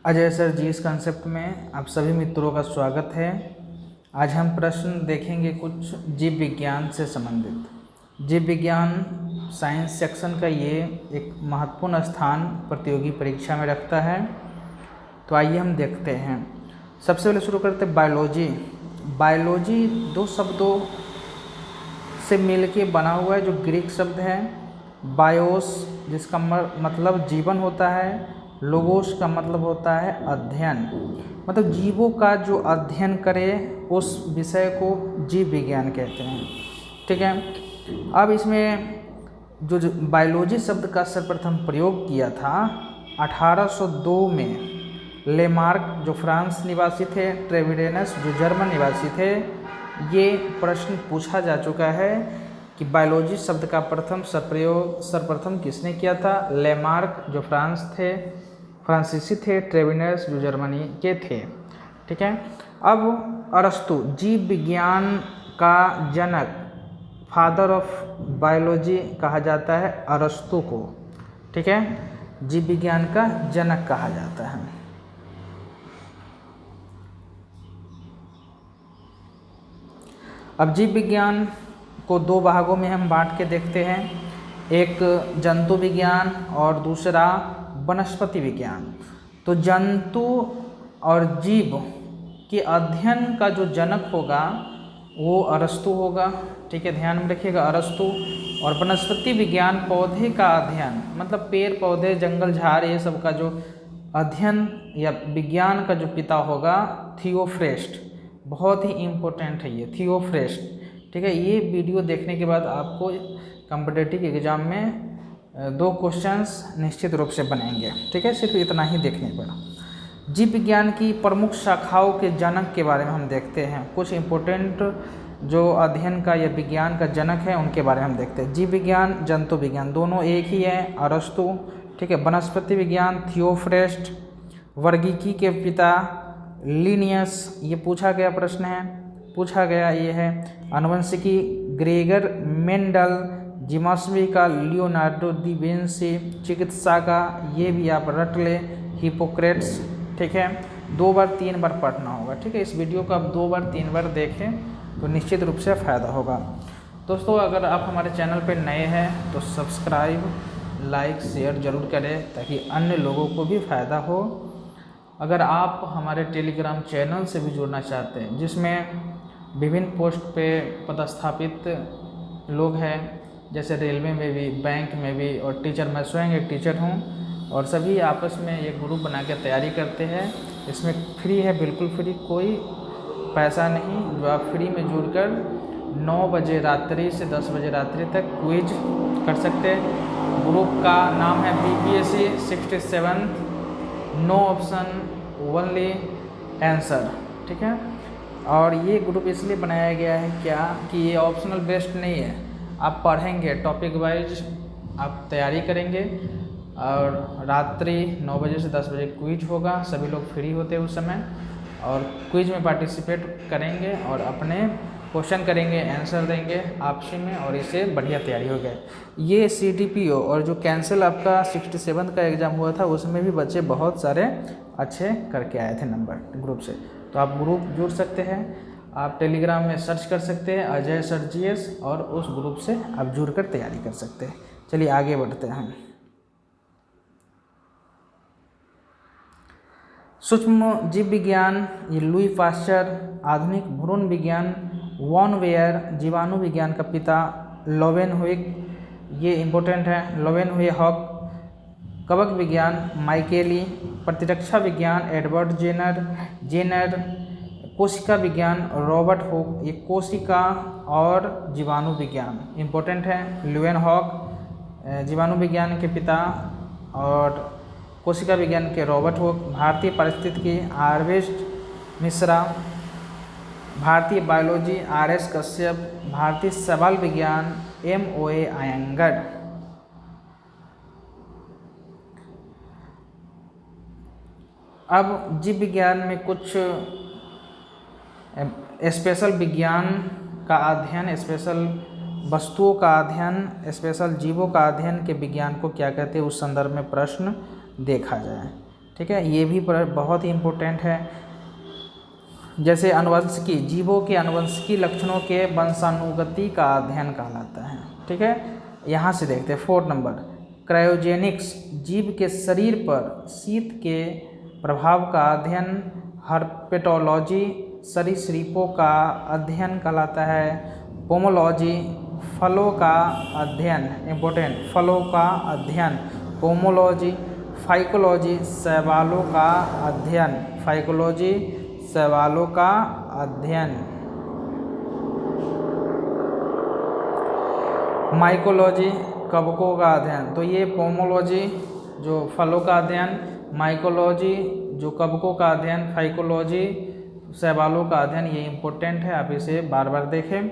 Ajay sir जी इस concept में आप सभी मित्रों का स्वागत है। आज हम प्रश्न देखेंगे कुछ जीव विज्ञान से संबंधित। जीव विज्ञान साइंस सेक्शन का ये एक महत्वपूर्ण स्थान प्रतियोगी परीक्षा में रखता है। तो आइए हम देखते हैं। सबसे पहले शुरू करते हैं बायोलॉजी। बायोलॉजी दो शब्दों से मिलके बना हुआ है, जो ग्रीक शब्द है बायोस जिसका मतलब जीवन होता है, लोगोस का मतलब होता है अध्ययन, मतलब जीवों का जो अध्ययन करे उस विषय को जीव विज्ञान कहते हैं। ठीक है। अब इसमें जो बायोलॉजी शब्द का सर्वप्रथम प्रयोग किया था 1802 में लेमार्क जो फ्रांस निवासी थे, ट्रेविडेनस जो जर्मन निवासी थे। ये प्रश्न पूछा जा चुका है कि बायोलॉजी शब्द का सर्वप्रथम किसने किया था। लेमार्क जो फ्रांसीसी थे, ट्रेविडेनस जो जर्मनी के थे। ठीक है। अब अरस्तु जीव विज्ञान का जनक, फादर ऑफ बायोलॉजी कहा जाता है अरस्तु को। ठीक है। जीव विज्ञान का जनक कहा जाता है। अब जीव विज्ञान को दो भागों में हम बांट के देखते हैं, एक जंतु विज्ञान और दूसरा वनस्पति विज्ञान। तो जंतु और जीव के अध्ययन का जो जनक होगा वो अरस्तु होगा। ठीक है, ध्यान में रखिएगा, अरस्तु। और वनस्पति विज्ञान पौधे का अध्ययन, मतलब पेड़ पौधे जंगल झाड़ ये सब का जो अध्ययन या विज्ञान का जो पिता होगा थियोफ्रेस्ट। बहुत ही इम्पोर्टेंट है ये थियोफ्रेस्ट। ठीक है। ये वीडियो देखने के बाद आपको कॉम्पिटिटिव एग्जाम में दो क्वेश्चंस निश्चित रूप से बनेंगे। ठीक है, सिर्फ इतना ही देखने पर। जीव विज्ञान की प्रमुख शाखाओं के जनक के बारे में हम देखते हैं। कुछ इम्पोर्टेंट जो अध्ययन का या विज्ञान का जनक है उनके बारे में हम देखते हैं। जीव विज्ञान जंतु विज्ञान दोनों एक ही है, अरस्तु। ठीक है। वनस्पति विज्ञान थियोफ्रेस्ट। वर्गीकी के पिता लिनियस, ये पूछा गया प्रश्न है, पूछा गया ये है। आनुवंशिकी ग्रेगर मेंडल। जिम्नास्टी का लियोनार्डो दी विंसी। चिकित्सा का ये भी आप रट ले, हिपोक्रेट्स। ठीक है। 2 बार 3 बार पढ़ना होगा। ठीक है। इस वीडियो को आप 2 बार 3 बार देखें तो निश्चित रूप से फ़ायदा होगा। दोस्तों, अगर आप हमारे चैनल पर नए हैं तो सब्सक्राइब, लाइक, शेयर ज़रूर करें ताकि अन्य लोगों को भी फ़ायदा हो। अगर आप हमारे टेलीग्राम चैनल से भी जुड़ना चाहते हैं, जिसमें विभिन्न पोस्ट पे पदस्थापित लोग हैं, जैसे रेलवे में भी, बैंक में भी, और टीचर, मैं स्वयं एक टीचर हूं, और सभी आपस में एक ग्रुप बना के तैयारी करते हैं। इसमें फ्री है, बिल्कुल फ्री, कोई पैसा नहीं, जो आप फ्री में जुड़कर 9 बजे रात्रि से 10 बजे रात्रि तक क्विज कर सकते हैं। ग्रुप का नाम है BPSC 67, no option only answer. ठीक है। और ये ग्रुप इसलिए बनाया गया है क्या कि ये ऑप्शनल बेस्ड नहीं है, आप पढ़ेंगे टॉपिक वाइज, आप तैयारी करेंगे, और रात्रि 9 बजे से 10 बजे क्विज होगा। सभी लोग फ्री होते हैं उस समय, और क्विज में पार्टिसिपेट करेंगे और अपने क्वेश्चन करेंगे, आंसर देंगे आपसी में, और इससे बढ़िया तैयारी हो गई। ये CTPO और जो कैंसिल आपका 67 का एग्ज़ाम हुआ था उसमें भी बच्चे बहुत सारे अच्छे करके आए थे नंबर ग्रुप से। तो आप ग्रुप जुड़ सकते हैं, आप टेलीग्राम में सर्च कर सकते हैं अजय सर GS, और उस ग्रुप से आप जुड़कर तैयारी कर सकते हैं। चलिए आगे बढ़ते हैं। सूक्ष्म जीव विज्ञान, ये लुई पाश्चर। आधुनिक भ्रूण विज्ञान, वॉन वेयर। जीवाणु विज्ञान का पिता लोवेनहुइक, ये इम्पोर्टेंट है, लोवेनहुइक। कवक विज्ञान माइकेली। प्रतिरक्षा विज्ञान एडवर्ड जेनर। कोशिका विज्ञान रॉबर्ट हुक, ये कोशिका और जीवाणु विज्ञान इम्पोर्टेंट है। ल्यूवेनहॉक जीवाणु विज्ञान के पिता और कोशिका विज्ञान के रॉबर्ट हुक। भारतीय पारिस्थितिकी आरवेस्ट मिश्रा। भारतीय बायोलॉजी RS कश्यप। भारतीय सवाल विज्ञान MOA अयंगर। अब जीव विज्ञान में कुछ स्पेशल विज्ञान का अध्ययन, स्पेशल वस्तुओं का अध्ययन, स्पेशल जीवों का अध्ययन के विज्ञान को क्या कहते हैं उस संदर्भ में प्रश्न देखा जाए। ठीक है, ये भी बहुत ही इम्पोर्टेंट है। जैसे अनुवंशिकी, जीवों के अनुवंशिकी लक्षणों के वंशानुगति का अध्ययन कहलाता है। ठीक है, यहाँ से देखते हैं 4 नंबर, क्रायोजेनिक्स, जीव के शरीर पर शीत के प्रभाव का अध्ययन। हर्पेटोलॉजी, सरीसृपों का अध्ययन कहलाता है। पोमोलॉजी, फलों का अध्ययन, इम्पोर्टेंट, फलों का अध्ययन, पोमोलॉजी। फाइकोलॉजी, शैवालों का अध्ययन, फाइकोलॉजी, शैवालों का अध्ययन। माइकोलॉजी, कवकों का अध्ययन। तो ये पोमोलॉजी जो फलों का अध्ययन, माइकोलॉजी जो कवकों का अध्ययन, फाइकोलॉजी शैवालों का अध्ययन, ये इम्पोर्टेंट है, आप इसे बार बार देखें।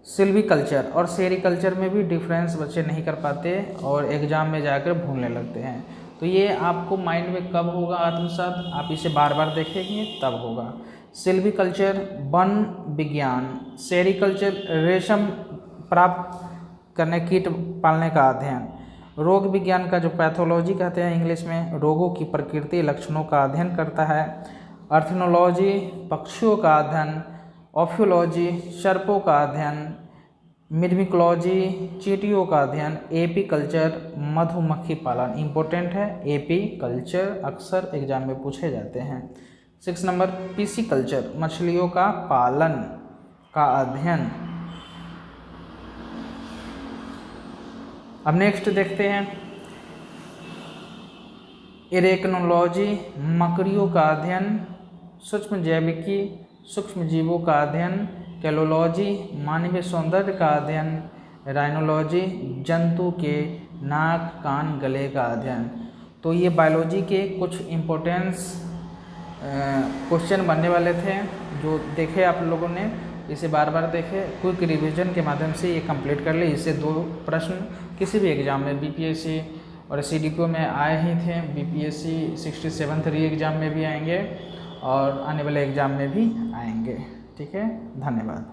सिल्वीकल्चर और सेरीकल्चर में भी डिफरेंस बच्चे नहीं कर पाते और एग्जाम में जाकर भूलने लगते हैं। तो ये आपको माइंड में कब होगा आत्मसात, आप इसे बार बार देखेंगे तब होगा। सिल्वीकल्चर वन विज्ञान, सेरीकल्चर रेशम प्राप्त करने, कीट पालने का अध्ययन। रोग विज्ञान का जो पैथोलॉजी कहते हैं इंग्लिश में, रोगों की प्रकृति लक्षणों का अध्ययन करता है। अर्थनोलॉजी, पक्षियों का अध्ययन। ऑफ्योलॉजी, सर्पों का अध्ययन। मिर्मिकोलॉजी, चींटियों का अध्ययन। एपीकल्चर, मधुमक्खी पालन, इम्पोर्टेंट है, एपीकल्चर अक्सर एग्जाम में पूछे जाते हैं। 6 नंबर, पिसिकल्चर, मछलियों का पालन का अध्ययन। अब नेक्स्ट देखते हैं एरेक्नोलॉजी, मकड़ियों का अध्ययन। सूक्ष्म जैविकी, सूक्ष्म जीवों का अध्ययन। कैलोलॉजी, मानवीय सौंदर्य का अध्ययन। राइनोलॉजी, जंतु के नाक, कान, गले का अध्ययन। तो ये बायोलॉजी के कुछ इम्पोर्टेंस क्वेश्चन बनने वाले थे जो देखे आप लोगों ने, इसे बार बार देखे, क्विक रिवीजन के माध्यम से ये कंप्लीट कर ले। इससे 2 प्रश्न किसी भी एग्ज़ाम में बीपीएससी और सीडीपीओ में आए ही थे, बीपीएससी 67th री एग्ज़ाम में भी आएंगे और आने वाले एग्ज़ाम में भी आएंगे। ठीक है, धन्यवाद।